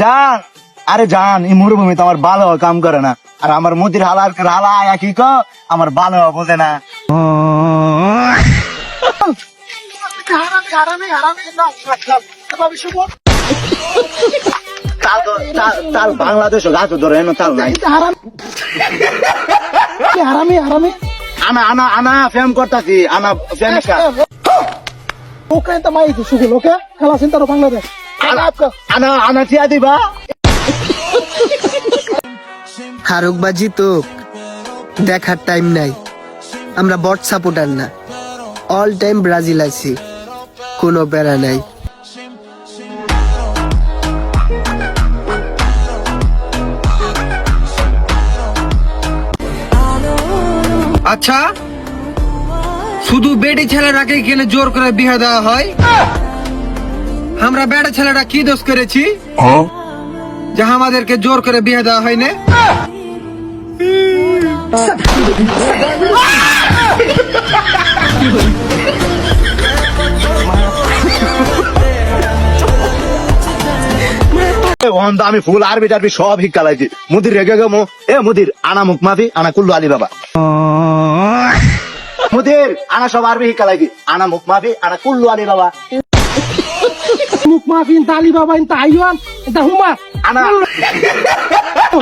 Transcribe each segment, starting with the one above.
জান, আরে জান, এই মরুভূমিতে আমার ভালো কাম করে না, আর আমার মুদির হালার হালা আয়া কি কো আমার ভালো বোঝে না। তাল বাংলাদেশ গাছ ধরে তাল নাই। আনা আনা আনা ফেম করতাছি, আনা ফেম Ukraine tamay itu sugul, okay? Kalas intaro Bangladesh. আনা আনা টিয়া দিবা। হারুক বা জিতুক দেখার টাইম নাই। আমরা বট সাপোর্টার না, অল টাইম ব্রাজিল আছি, কোনো প্যারা নাই। আচ্ছা, শুধু বেটি ছেলেটাকে এখানে জোর করে বিয়ে দেওয়া হয়? আমরা বেটা ছেলেটা কি দোষ করেছি যে আমাদেরকে জোর করে বিয়ে দেওয়া হয় না? আমি ফুল আরবি টারবি সব শিক্ষা লাইছি। মুদির রেগে গেমো, এ মুদির আনা মুখ মাফি, আনা কুল্লু আলী বাবা। মুদির আনা সব আরবি শিক্ষা লাইছি, আনা মুখ মাফি, আনা কুল্লু আলী বাবা। Muk maafin tali baba inta ayuan, inta huma. আনা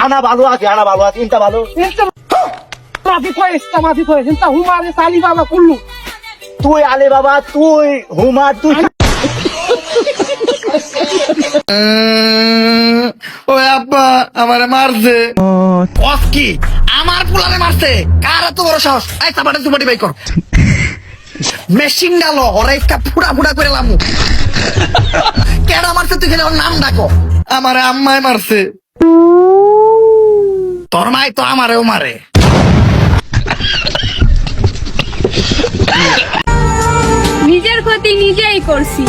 আনা ভালো আছে, আনা ভালো আছে, ইনটা ভালো। Inta maafi kois, inta huma de tali baba kullu. তুই আলী বাবা, তুই হুমা, তুই ওই আব্বা আমারে মারছে। কি আমার পোলারে মারছে? কার এত বড় সাহস? এই চাপাটা চুপাটি বাই কর, মেশিন ডালো ওরে একটা ফুড়া ফুড়া করে লামু। কেডা মারছে তুই খেলে ওর নাম ডাকো। আমারে আম্মায় মারছে। তোর মাই তো আমারেও মারে। নিজের ক্ষতি নিজেই করছি,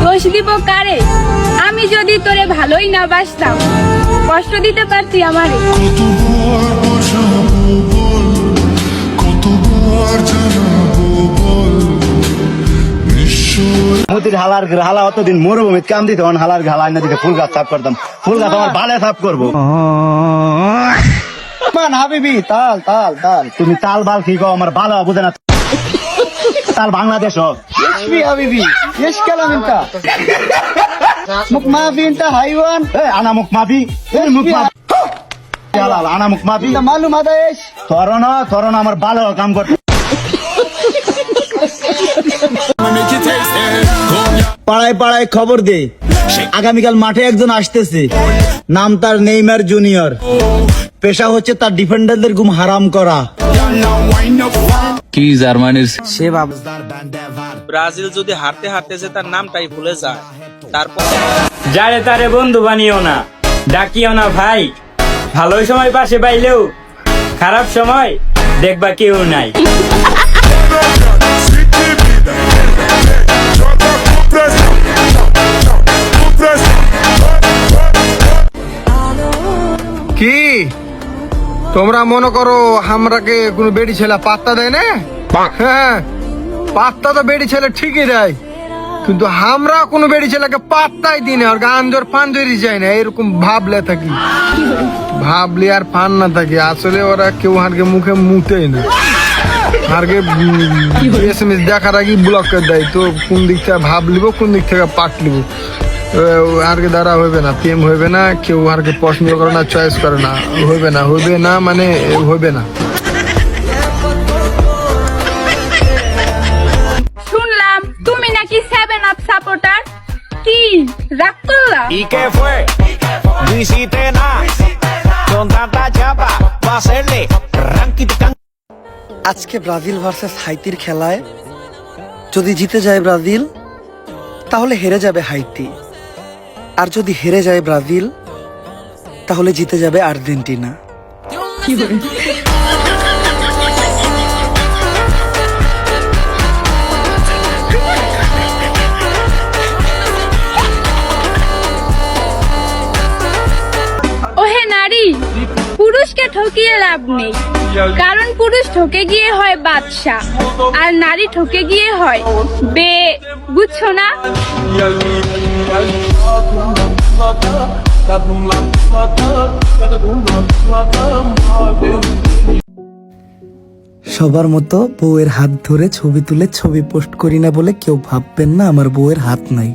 দোষ দিব কারে? আমি যদি তোরে ভালোই না বাসতাম, কষ্ট দিতে পারতি আমারে। মুদির হালার হালা অতদিন মরুভূমিতে কাম দিত, হালার হালা না দিকে ফুল গাছ সাফ করতাম, ফুল গাছ আমার বালে সাফ করবো। মান হাবিবি তাল তাল তাল, তুমি তাল বাল কি গো আমার ভালো বুঝে না। তাল বাংলাদেশ হোক হাবিবি, এস কালাম ইনটা মুখ মাফি, ইনটা হাইওয়ান, আনা মুখ মাফি, মুখ মাফি হালাল, আনা মুখ মাফি মালুম আদেশ। তরণ আমার ভালো কাম করতে। পাড়ায় পাড়ায় খবর দে, আগামীকাল মাঠে একজন আসতেছে, নাম তার নেইমার জুনিয়র, পেশা হচ্ছে তার ডিফেন্ডারদের ঘুম হারাম করা। কি জার্মানির সে বাবা ব্রাজিল যদি হারতে হারতেছে তার নামটাই ভুলে যায়, তারপর যারে তারে বন্ধু বানিও না, ডাকিও না ভাই। ভালো সময় পাশে পাইলেও খারাপ সময় দেখবা কেউ নাই। কি তোমরা মনে করো আমরাকে কোন বেড়ি ছেলে পাত্তা দেয় না? হ্যাঁ, পাত্তা তো বেড়ি ছেলে ঠিকই দেয়, কিন্তু আমরা কোনো বেড়ি ছেলেকে পাত্তাই দিই না, আর গান জোর ফান জড়ি যায় না, এরকম ভাবলে থাকি, ভাবলি আর ফান না থাকি। আসলে ওরা কেউ হারকে মুখে মুতেই না, হারকে এসএমএস দেখার আগে ব্লক করে দেয়। তো কোন দিক থেকে ভাব লিব, কোন দিক থেকে পাট লিব, আরকে দ্বারা হইবে না, প্রেম হইবে না, কেউ আরকে পছন্দ করে না, চয়েস করে না, হইবে না মানে হইবে না। শুনলাম তুমি নাকি 7 আপ সাপোর্টার, কি রাগ করলা? ¿Y qué fue? No hiciste nada. Con tanta chapa, va a hacerle ranking. আজকে ব্রাজিল ভার্সেস হাইতির খেলায় যদি জিতে যায় ব্রাজিল, তাহলে হেরে যাবে হাইতি, আর যদি হেরে যায় ব্রাজিল, তাহলে জিতে যাবে আর্জেন্টিনা। ওহে নারী, পুরুষকে ঠকিয়ে লাভ নেই, কারণ পুরুষ ঠকে গিয়ে হয় বাদশা, আর নারী ঠকে গিয়ে হয় বুঝছো না? সবার মতো বউয়ের হাত ধরে ছবি তুলে ছবি পোস্ট করি না বলে কেউ ভাববেন না আমার বউয়ের হাত নাই।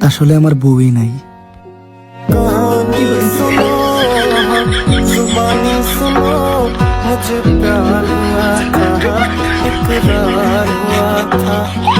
আসলে আমার বউই নাই। मुझे प्यार हुआ था, इकरार हुआ था।